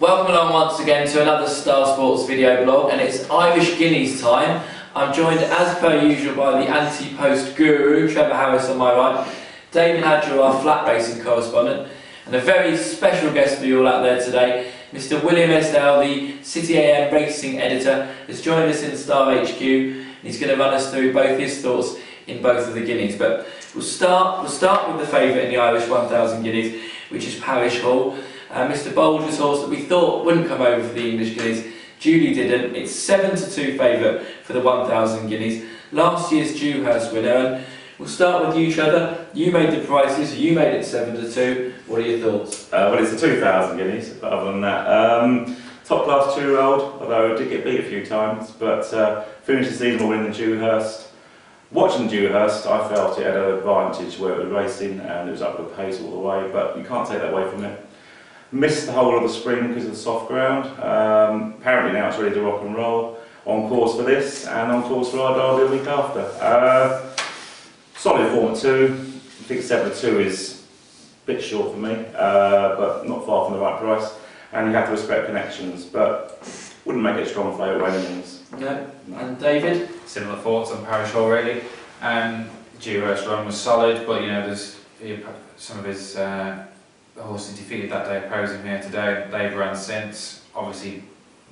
Welcome along once again to another Star Sports video blog, and it's Irish Guineas time. I'm joined as per usual by the anti-post guru, Trevor Harris on my right, David Hadger, our flat racing correspondent, and a very special guest for you all out there today, Mr. William Esdale, the City AM racing editor, has joined us in Star HQ, and he's going to run us through both his thoughts in both of the Guineas. But we'll start with the favourite in the Irish 1000 Guineas, which is Parish Hall. Mr. Bolger's horse that we thought wouldn't come over for the English Guineas, duly didn't. It's 7-2 favourite for the 1000 Guineas. Last year's Dewhurst winner. And we'll start with you, Trevor. You made the prices, you made it 7-2. What are your thoughts? Well, it's a 2000 Guineas, but other than that, top class 2-year-old, although I did get beat a few times, but finished the season winning the Dewhurst. Watching Dewhurst, I felt it had an advantage where it was racing and it was up with pace all the way, but you can't take that away from it. Missed the whole of the spring because of the soft ground. Apparently now it's ready to rock and roll. On course for this and on course for our derby the week after. Solid form at 2. I think 7-2 is a bit short for me, but not far from the right price. And you have to respect connections, but wouldn't make it a strong favourite by any means. No. And David? Similar thoughts on Parish Hall really. Dewhurst run was solid, but you know there's some of his the horses defeated that day opposing here today. They've run since. Obviously,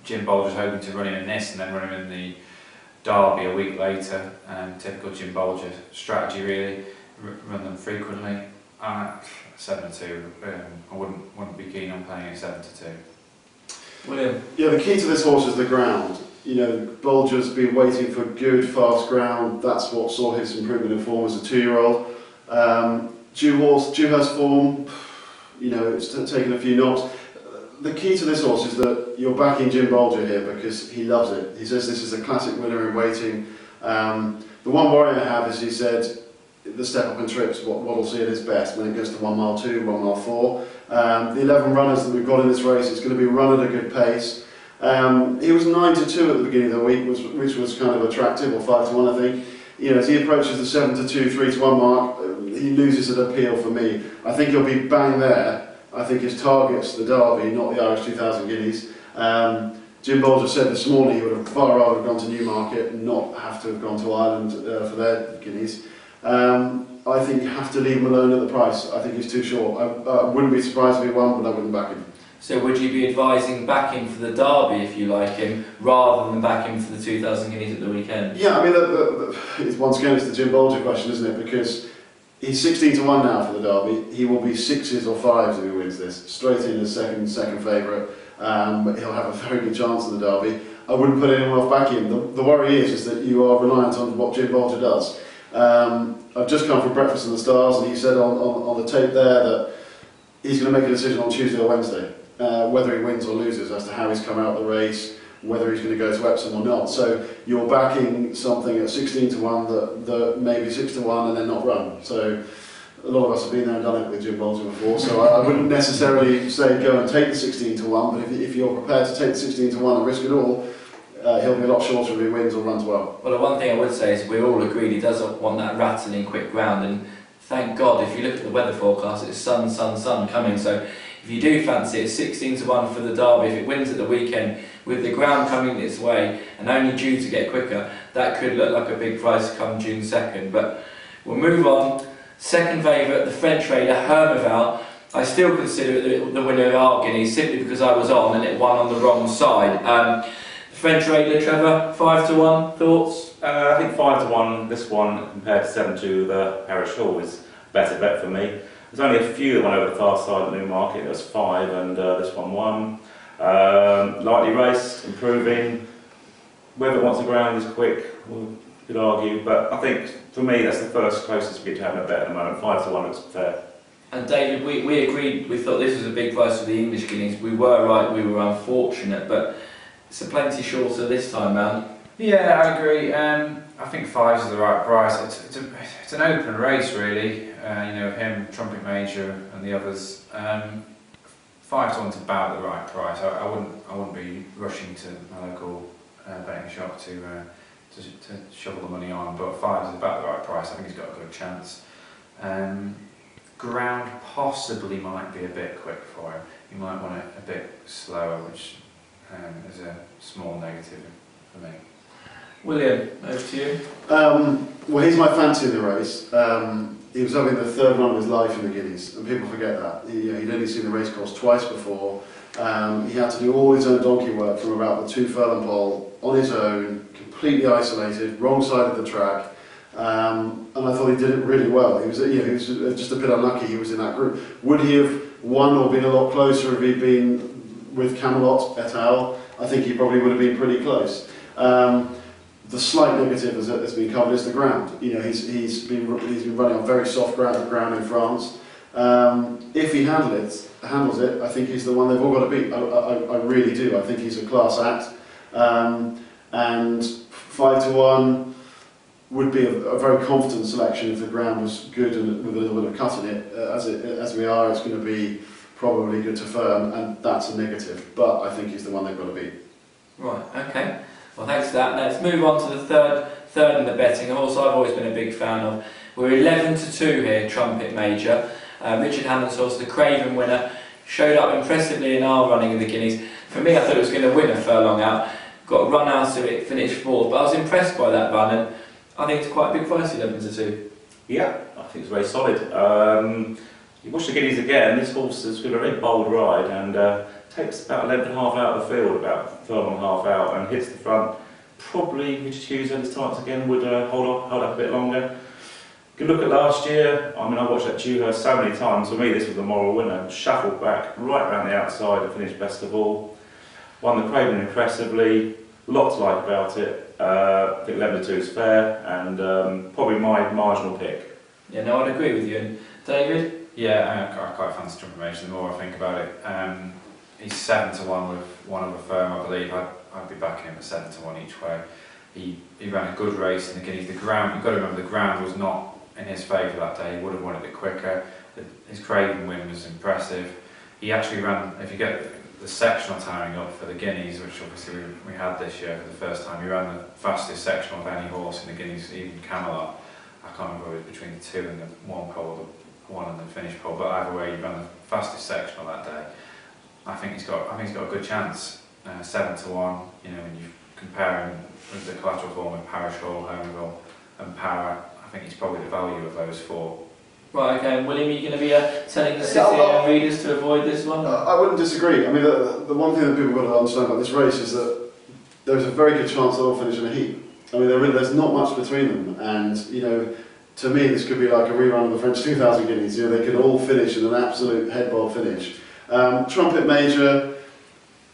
Jim Bolger's hoping to run him in this and then run him in the Derby a week later. Typical Jim Bolger strategy, really. Run them frequently. 7-2. I wouldn't be keen on playing it 7-2. William? Yeah, the key to this horse is the ground. You know, Bolger's been waiting for good, fast ground. That's what saw his improvement in form as a 2-year-old. Dewhurst form, you know, it's taken a few knocks. The key to this horse is that you're backing Jim Bolger here because he loves it. He says this is a classic winner in waiting. The one worry I have is he said the step up in trips, what will see at his best when it goes to 1 mile 2, 1 mile 4. The 11 runners that we've got in this race, it's going to be run at a good pace. He was 9-2 at the beginning of the week, which was kind of attractive, or 5-1 I think. You know, as he approaches the 7-2, 3-1 mark, he loses at appeal for me. I think he'll be bang there. I think his target's the Derby, not the Irish 2000 Guineas. Jim Bolger said this morning he would have far rather gone to Newmarket and not have to have gone to Ireland for their Guineas. I think you have to leave him alone at the price. I think he's too short. I wouldn't be surprised if he won, but I wouldn't back him. So would you be advising backing for the Derby if you like him, rather than backing for the 2000 Guineas at the weekend? Yeah, I mean, once again it's the Jim Bolger question, isn't it? Because he's 16-1 now for the Derby. He will be 6s or 5s if he wins this. Straight in as second favourite. But he'll have a very good chance in the Derby. I wouldn't put anyone off backing him. The worry is that you are reliant on what Jim Bolger does. I've just come from Breakfast in the Stars, and he said on the tape there that he's going to make a decision on Tuesday or Wednesday, whether he wins or loses, as to how he's come out of the race, whether he's going to go to Epsom or not. So you're backing something at 16-1 that may be 6-1 and then not run. So a lot of us have been there and done it with Jim Bolger before, so I wouldn't necessarily say go and take the 16-1, but if you're prepared to take the 16-1 and risk it all, he'll be a lot shorter if he wins or runs well. Well, the one thing I would say is we all agreed he doesn't want that rattling quick ground, and thank God, if you look at the weather forecast, it's sun coming, so if you do fancy it, 16-1 for the Derby, if it wins at the weekend, with the ground coming its way and only due to get quicker, that could look like a big price come June 2nd. But we'll move on. Second favourite, the French raider Hermeval. I still consider it the winner of our Guineas simply because I was on and it won on the wrong side. The French raider, Trevor, 5-1, thoughts? I think 5-1, this one compared to 7-2, the Parish Hall is a better bet for me. There's only a few that went over the far side of Newmarket. There was 5 and this one won. Lightly raced, improving. Whether it wants the ground is quick, we could argue, but I think for me that's the first closest we get to having a bet at the moment. 5-1 looks fair. And David, we agreed, we thought this was a big price for the English Guineas. We were right, we were unfortunate, but it's a plenty shorter this time round. Yeah, I agree. I think 5 is the right price. It's an open race really. You know, him, Trumpet Major, and the others. 5-1's about the right price. I wouldn't be rushing to my local betting shop to shovel the money on. But 5 is about the right price. I think he's got a good chance. ground possibly might be a bit quick for him. You might want it a bit slower, which is a small negative for me. William, over to you. Well, he's my fancy in the race. He was having the third run of his life in the Guineas, and people forget that. He'd only seen the race course twice before. He had to do all his own donkey work from about the 2 furlong pole on his own, completely isolated, wrong side of the track. And I thought he did it really well. He was just a bit unlucky he was in that group. Would he have won or been a lot closer if he'd been with Camelot et al? I think he probably would have been pretty close. The slight negative has been covered is the ground. He's been running on very soft ground in France. If he handles it, I think he's the one they've all got to beat. I really do. I think he's a class act. And 5-1 would be a very confident selection if the ground was good and with a little bit of cut in it. As we are, it's going to be probably good to firm, and that's a negative. But I think he's the one they've got to beat. Right. Okay. Well, thanks for that. Let's move on to the third in the betting. A horse I've always been a big fan of. We're 11-2 here, Trumpet Major. Richard Hammond's horse, the Craven winner, showed up impressively in our running of the Guineas. For me, I thought it was going to win a furlong out. Got a run out of it, finished 4th, but I was impressed by that run, and I think it's quite a big price, 11-2. Yeah, I think it's very solid. You watch the Guineas again, this horse has got a very bold ride and takes about 11.5 out of the field, about 12.5 out, and hits the front. Probably Richard Hughes at his starts again would hold up a bit longer. Good look at last year. I mean, I watched that Dewhurst so many times. For me, this was the moral winner. Shuffled back right around the outside and finished best of all. Won the Craven impressively. Lots to like about it. I think 11-2 is fair, and probably my marginal pick. Yeah, no, I'd agree with you. And David? Yeah, I quite fancy Trumpet Major the more I think about it. He's 7-1 with one other firm, I believe. I'd be backing him at 7-1 each way. He ran a good race in the Guineas. The ground, you've got to remember, the ground was not in his favour that day. He would have won a bit quicker. His Craven win was impressive. He actually ran, if you get the sectional tiring up for the Guineas, which obviously we had this year for the first time, he ran the fastest sectional of any horse in the Guineas, even Camelot. I can't remember it was between the 2 and the 1 pole, the 1 and the finish pole, but either way, he ran the fastest sectional that day. I think he's got a good chance. 7-1. You know, when you compare him with the collateral form of Parashall, Hermville, and Power, I think he's probably the value of those 4. Right, okay, and William, are you going to be telling the City and readers to avoid this one? I wouldn't disagree. I mean, the one thing that people have got to understand about this race is that there's a very good chance they'll all finish in a heat. I mean, there's not much between them, and you know, to me, this could be like a rerun of the French 2000 Guineas. You know, they could all finish in an absolute head-bob finish. Trumpet Major,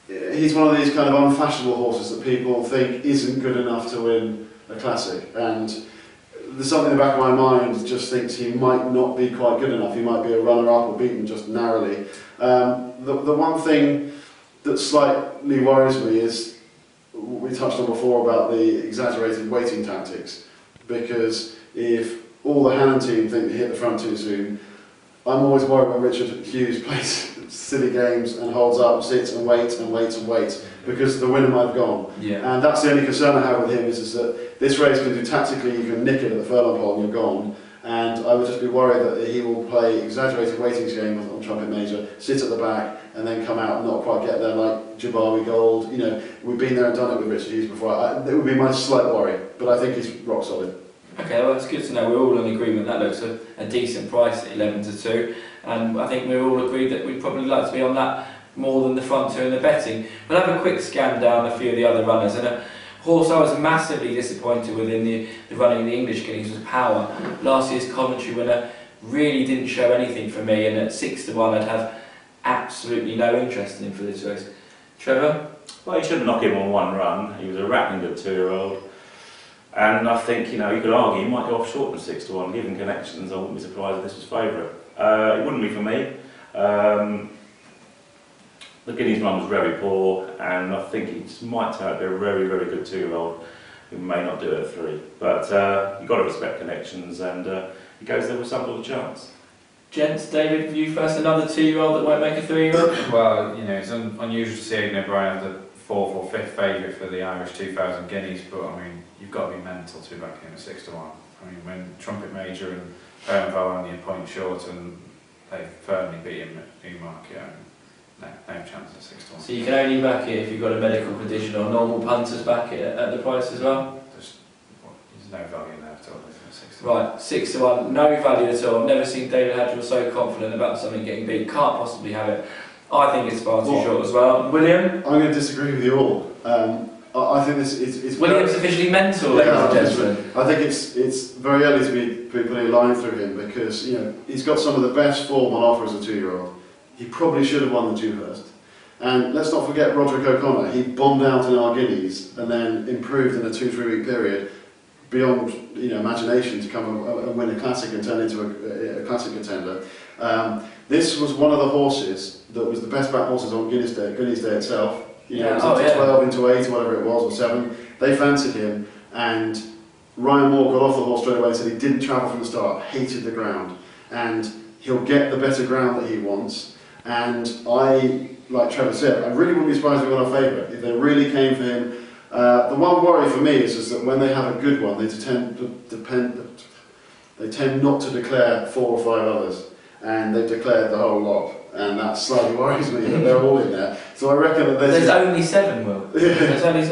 he's one of these kind of unfashionable horses that people think isn't good enough to win a classic, and there's something in the back of my mind that just thinks he might not be quite good enough. He might be a runner-up or beaten just narrowly. The one thing that slightly worries me is, we touched on before about the exaggerated waiting tactics, because if all the Hannon team think they hit the front too soon, I'm always worried when Richard Hughes plays silly games and holds up, sits and waits and waits and waits, because the winner might have gone. Yeah. And that's the only concern I have with him, is that this race can do tactically, you can nick it at the furlong pole and you're gone. And I would just be worried that he will play exaggerated waitings game on Trumpet Major, sit at the back and then come out and not quite get there like Jabawi Gold. You know, we've been there and done it with Richard Hughes before. It would be my slight worry, but I think he's rock solid. Okay, well that's good to know. We're all in agreement that looks a decent price at 11-2, and I think we're all agreed that we'd probably like to be on that more than the front 2 in the betting. We'll have a quick scan down a few of the other runners, and a horse I was massively disappointed with in the running in the English Guineas was Power. Last year's Coventry winner really didn't show anything for me, and at 6-1 I'd have absolutely no interest in him for this race. Trevor? Well, you shouldn't knock him on one run. He was a rattling good 2-year-old. And I think, you know, you could argue he might go off short than 6-1, given connections. I wouldn't be surprised if this was favourite. It wouldn't be for me. The Guineas run was very poor, and I think he might turn out to be a very, very good 2-year-old who may not do it at 3. But you've got to respect connections, and he goes there with some sort of chance. Gents, David, you first, another 2-year-old that won't make a 3-year-old? Well, you know, it's unusual to see Aidan O'Brien as the 4th or 5th favourite for the Irish 2000 Guineas, but I mean, you've got to be mental to be backing him at 6-1. I mean, when Trumpet Major and Hermville are only a point short, and they firmly beat him at Newmarket. No chance at 6 to 1. So you can only back it if you've got a medical condition, or normal punters back it at the price as well? There's no value there at all, is there? 6 to 1. Right, 6 to 1, no value at all. I've never seen David Hadrill so confident about something getting beat. Can't possibly have it. I think it's far too short as well. William? I'm going to disagree with you all. I think it's William's officially mental, ladies and gentlemen. I think it's very early to be putting a line through him because he's got some of the best form on offer as a 2-year-old. He probably should have won the Dewhurst. And let's not forget Roderick O'Connor. He bombed out in our Guineas and then improved in a 2-3 week period beyond imagination to come and win a classic and turn into a classic contender. This was one of the horses that was the best back horses on Guineas Day itself. It was into 12, into 8, whatever it was, or 7. They fancied him, and Ryan Moore got off the horse straight away and said he didn't travel from the start, hated the ground, and he'll get the better ground that he wants. And like Trevor said, I really wouldn't be surprised if we got our favourite, if they really came for him. The one worry for me is that when they have a good one, they tend not to declare 4 or 5 others, and they've declared the whole lot, and that slightly worries me that they're all in there. So I reckon that there's only 7, Will. There's only,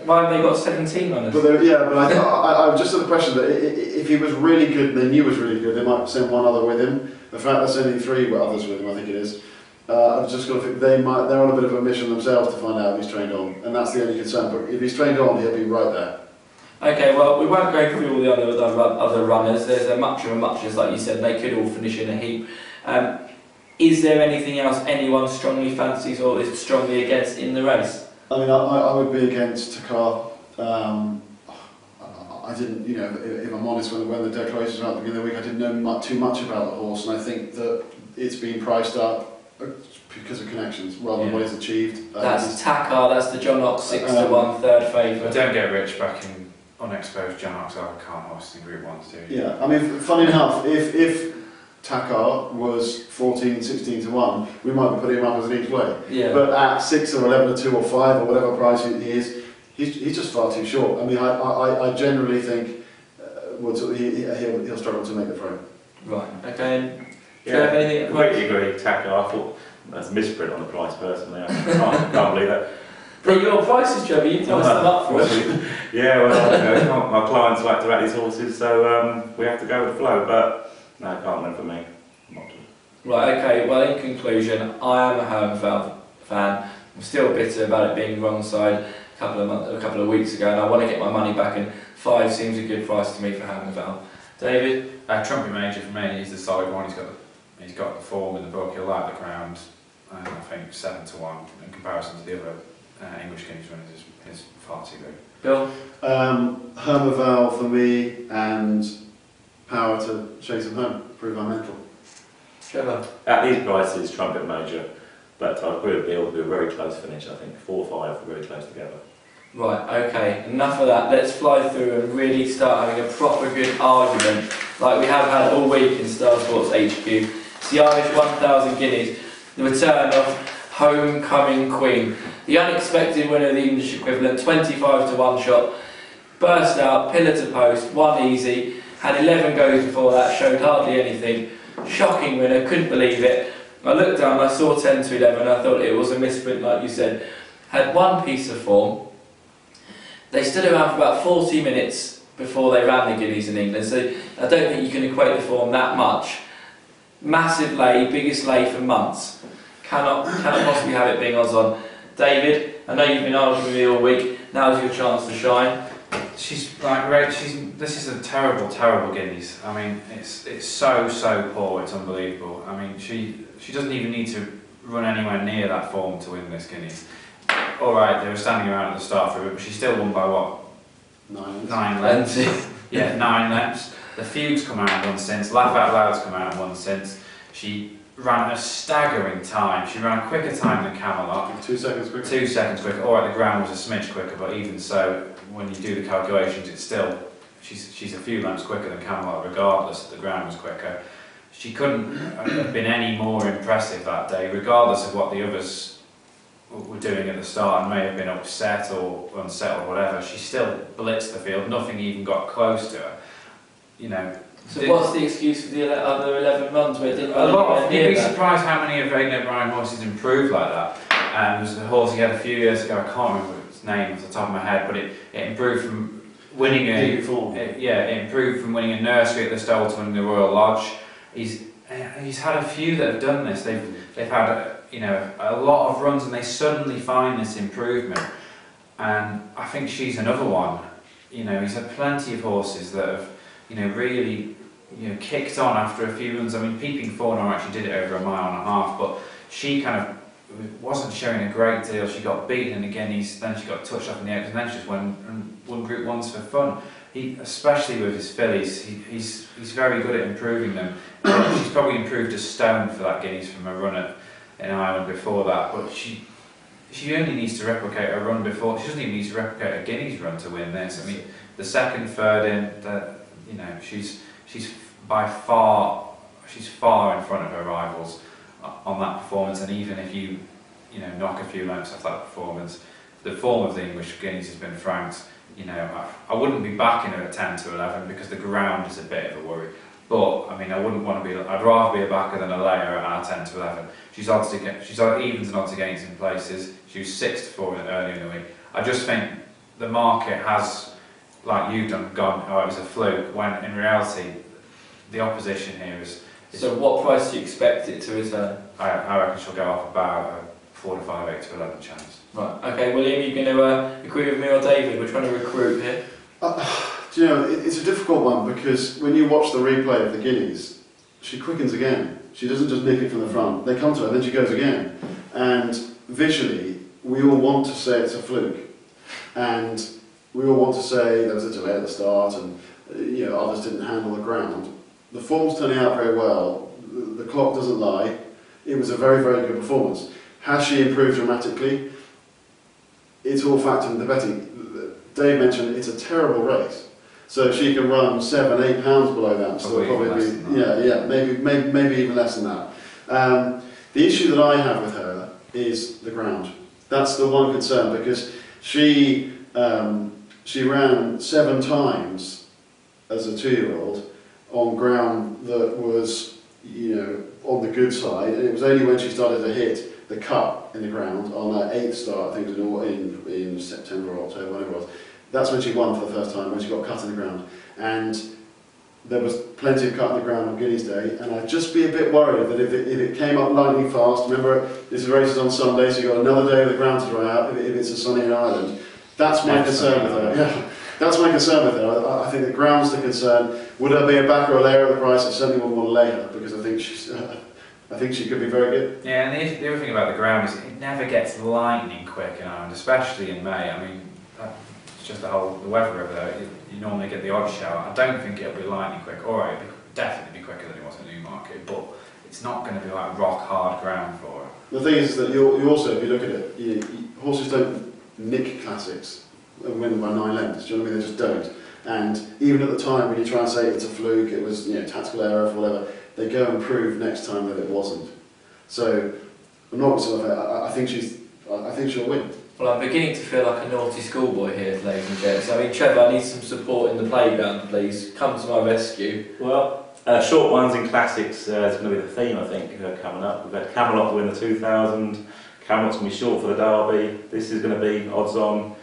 why have they got 17 runners? But I'm just of the impression that if he was really good and they knew he was really good, they might send one other with him. The fact they're sending 3 others with him, I think it is. I've just got to think they're on a bit of a mission themselves to find out if he's trained on, and that's the only concern. But if he's trained on, he'll be right there. Okay, well, we won't go through all the other runners. There's a much of a muchness, like you said. They could all finish in a heap. Is there anything else anyone strongly fancies or is strongly against in the race? I mean, I would be against Takar. I didn't, if I'm honest, when the declarations were at the beginning of the week, I didn't know too much about the horse, and I think that it's been priced up because of connections rather than what he's achieved. That's Takar, that's the John Ox 6 to 1 third favourite. Don't get rich back in unexposed John Ox are a calm horse in Group 1 too. Yeah, I mean, funny enough, if Takar was 14, 16 to 1, we might be putting him up as an each way. Yeah. But at 6 or 11 or 2 or 5 or whatever price he is, he's just far too short. I mean, I generally think he'll struggle to make the frame. Right, okay. Yeah, I completely agree. Takar, I thought that's a misprint on the price personally. I can't believe that. But your prices, Trevor, you priced them up for us. Yeah, well, my clients like to back these horses, so we have to go with the flow, but no, it can't win for me. Right, okay, well in conclusion, I am a Hermfeld fan. I'm still bitter about it being wrong side a couple of weeks ago, and I want to get my money back, and 5 seems a good price to me for Hermfeld. David? Trumpet Major for me, he's the solid one. He's got the form in the book, he'll like the ground. I think 7 to 1 in comparison to the other English Guineas winners is far too big. Bill? Hermfeld for me, and power to chase him home, prove I'm mental. Trevor? At these prices, Trumpet Major, but I agree with Bill, it'll be a very close finish, I think. 4 or 5 very close together. Right, okay, enough of that. Let's fly through and really start having a proper good argument like we have had all week in Star Sports HQ. It's the Irish 1,000 guineas, the return of Homecoming Queen. The unexpected winner of the English equivalent, 25 to 1 shot. Burst out, pillar to post, won easy. Had 11 goes before that, showed hardly anything. Shocking winner, couldn't believe it. I looked down, I saw 10 to 11, I thought it was a misprint like you said. Had one piece of form. They stood around for about 40 minutes before they ran the Guineas in England, so I don't think you can equate the form that much. Massive lay, biggest lay for months. Cannot possibly have it being odds on. David, I know you've been arguing with me all week, now's your chance to shine. She's like great. This is a terrible Guineas. I mean, it's so poor. It's unbelievable. I mean, she doesn't even need to run anywhere near that form to win this Guineas. All right, they were standing around at the start for it, but she still won by what? 9 lengths. Yeah, 9 lengths. The Fugues come out and won since. Laugh Out Loud's come out and won since. She ran a staggering time. She ran a quicker time than Camelot. 2 seconds quicker. 2 seconds quicker. All right, the ground was a smidge quicker, but even so, when you do the calculations, it's still she's a few lengths quicker than Camelot, regardless that the ground was quicker. She couldn't have been any more impressive that day, regardless of what the others were doing at the start and may have been upset or unsettled or whatever. She still blitzed the field. Nothing even got close to her. You know, So what's the excuse for the other 11 runs where it didn't A lot. You'd be that? surprised how many of Aidan O'Brien horses improved like that. There was a horse he had a few years ago. I can't remember its name off the top of my head, but it improved from winning it improved from winning a nursery at the stole to winning the Royal Lodge. He's had a few that have done this. They've had a lot of runs and they suddenly find this improvement. And I think she's another one. He's had plenty of horses that have really kicked on after a few runs. I mean, Peeping Fauna actually did it over a mile and a half, but she kind of wasn't showing a great deal. She got beaten in the Guineas, then she got touched up in the Oaks, and then she just won Group 1s for fun. Especially with his fillies, he's very good at improving them. She's probably improved a stone for that Guineas from a run in Ireland before that, but she only needs to replicate a run before. She doesn't even need to replicate a Guineas run to win this. I mean, the second, third in, she's far in front of her rivals on that performance. And even if you knock a few lengths off that performance, the form of the English Guineas has been franked. I wouldn't be backing her at 10 to 11 because the ground is a bit of a worry. But I mean, I wouldn't want to be. I'd rather be a backer than a layer at our 10 to 11. She's evens and odds against in places. She was 6 to 4 earlier in the week. I just think the market has, like you've done, gone. Oh, it was a fluke. When in reality, the opposition here is. So what price do you expect it to return? I reckon she'll go off about a 4 to 5, 8 to 11 chance. Right. Okay, William, you going to agree with me or David? We're trying to recruit here. Do you know, it's a difficult one because when you watch the replay of the Guineas, she quickens again. She doesn't just nick it from the front. They come to her, then she goes again. And visually, we all want to say it's a fluke. And we all want to say there was a delay at the start and others didn't handle the ground. The form's turning out very well. The clock doesn't lie. It was a very, very good performance. Has she improved dramatically? It's all factored in the betting. Dave mentioned it's a terrible race. So if she can run 7, 8 pounds below that, so probably maybe even less than that. The issue that I have with her is the ground. That's the one concern because she ran 7 times as a 2-year-old on ground that was on the good side, and it was only when she started to hit the cut in the ground on her 8th start, I think it was in September or October, whatever it was. That's when she won for the first time, when she got cut in the ground. And there was plenty of cut in the ground on Guineas Day, and I'd just be a bit worried that if it came up lightning fast, remember this race is on Sunday, so you've got another day of the ground to dry out if it's a sunny island. That's my concern with her. Yeah. That's my concern with her. I think the ground's the concern. Would I be a backer or layer of the price? I certainly wouldn't want to lay her because I think she could be very good. Yeah, and the other thing about the ground is it never gets lightning quick in Ireland, especially in May. I mean, it's just the weather over there. You normally get the odd shower. I don't think it'll be lightning quick. All right, it'll definitely be quicker than it was at Newmarket, but it's not going to be like rock hard ground for her. The thing is that you also, if you look at it, horses don't nick classics and win by 9 lengths. Do you know what I mean? They just don't. And even at the time when you try and say it's a fluke, it was tactical error or whatever, they go and prove next time that it wasn't. So I'm not I think she'll win. Well, I'm beginning to feel like a naughty schoolboy here, ladies and gents. I mean, Trevor, I need some support in the playground, please. Come to my rescue. Well, short ones in classics is going to be the theme, I think, coming up. We've had Camelot win the 2000. Camelot's going to be short for the Derby. This is going to be odds on.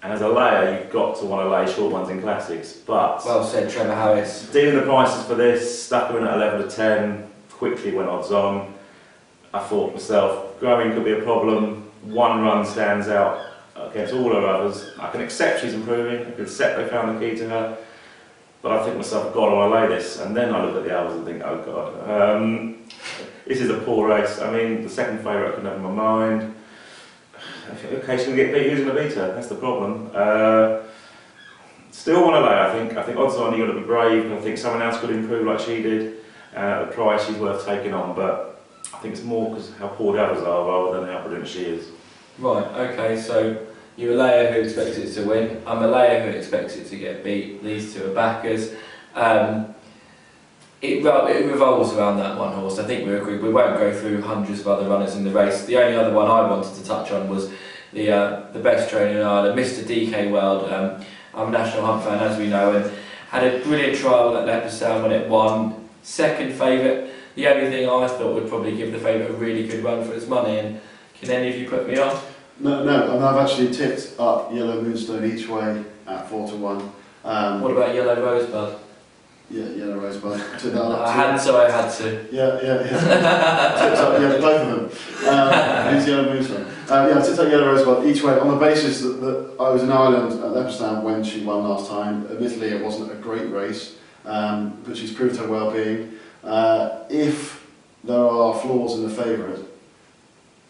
And as a layer, you've got to want to lay short ones in classics. But well said, Trevor Harris. Dealing the prices for this, stuck her in at 11 to 10, quickly went odds on. I thought myself, growing could be a problem. One run stands out against all her others. I can accept she's improving. I can accept they found the key to her. But I think myself, God, I want to lay this. And then I look at the others and think, oh God, this is a poor race. I mean, the second favourite I can have in my mind. Okay, she's going to get beat. Who's going to beat her? That's the problem. Still want to lay, I think. I think odds on you've got to be brave. I think someone else could improve like she did. At the price she's worth taking on. But I think it's more because how poor the others are rather than how brilliant she is. Right, okay, so you're a layer who expects it to win. I'm a layer who expects it to get beat. These two are backers. It revolves around that one horse. I think we agree. We won't go through hundreds of other runners in the race. The only other one I wanted to touch on was the best trainer in Ireland, Mr. DK World. I'm a National Hunt fan, as we know, and Had a brilliant trial at Leopardstown when it won. Second favourite. The only thing I thought would probably give the favourite a really good run for its money. And can any of you put me on? No, no. I mean, I've actually tipped up Yellow Moonstone each way at 4 to 1. What about Yellow Rosebud? Yeah, Yellow Rosebud. Took that up I had to. Yeah. Tipped up, yeah, both of them. Who's Yellow Moonstone? Yeah, I tipped up Yellow Rosebud each way on the basis that I was in Ireland at Leopardstown when she won last time. Admittedly, it wasn't a great race, but she's proved her well-being. If there are flaws in the favourite,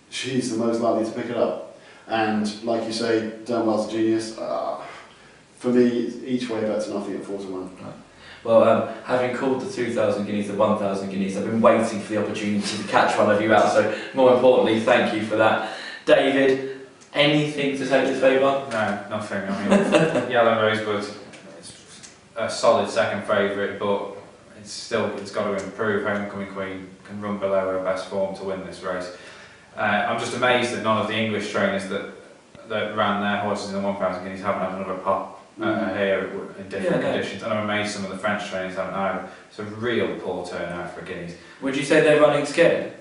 she's the most likely to pick it up. And like you say, Dernwell's a genius. For me, each way better nothing at 4 to 1. Right. Well, having called the 2,000 guineas the 1,000 guineas, I've been waiting for the opportunity to catch one of you out, so more importantly, thank you for that. David, anything to take this favour? No, nothing. I mean, Yellow Rosebud is a solid second favourite, but it's got to improve. Homecoming Queen can run below her best form to win this race. I'm just amazed that none of the English trainers that ran their horses in the 1,000 guineas haven't had another pop here in different conditions, and I'm amazed some of the French trainers haven't either. It's a real poor turnout for guineas. Would you say they're running scared?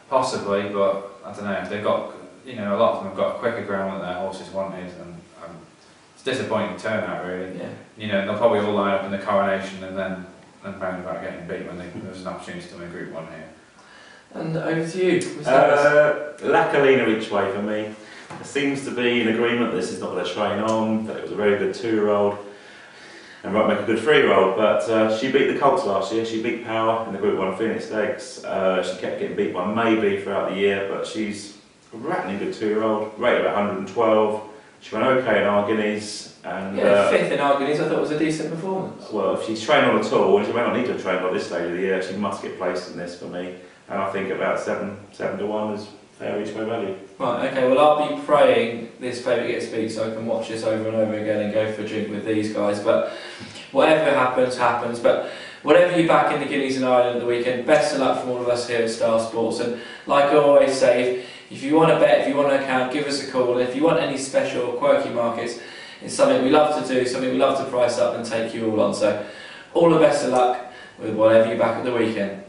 Possibly, but I don't know. They've got, a lot of them have got a quicker ground that their horses wanted, and it's a disappointing turnout really. Yeah. They'll probably all line up in the coronation and then round about getting beat when there's an opportunity to win Group 1 here. And over to you. La Colina each way for me. There seems to be an agreement that this is not going to train on, that it was a very good 2-year-old and might make a good 3-year-old, but she beat the colts last year. She beat Power in the Group 1 Phoenix Stakes. She kept getting beat by Maybe throughout the year, but she's a rattling good 2-year-old, rated at 112. She went okay in our Guineas. And, fifth in our Guineas, I thought it was a decent performance. Well, if she's trained on at all, and she may not need to train by this stage of the year, she must get placed in this for me. And I think about 7 to 1 is fair each way value. Right, okay, well I'll be praying this favourite gets beat so I can watch this over and over again and go for a drink with these guys, but whatever happens, happens. But whatever you back in the Guineas in Ireland at the weekend, best of luck from all of us here at Star Sports. And like I always say, if you want to bet, if you want an account, give us a call. And if you want any special or quirky markets, it's something we love to do, something we love to price up and take you all on. So all the best of luck with whatever you back at the weekend.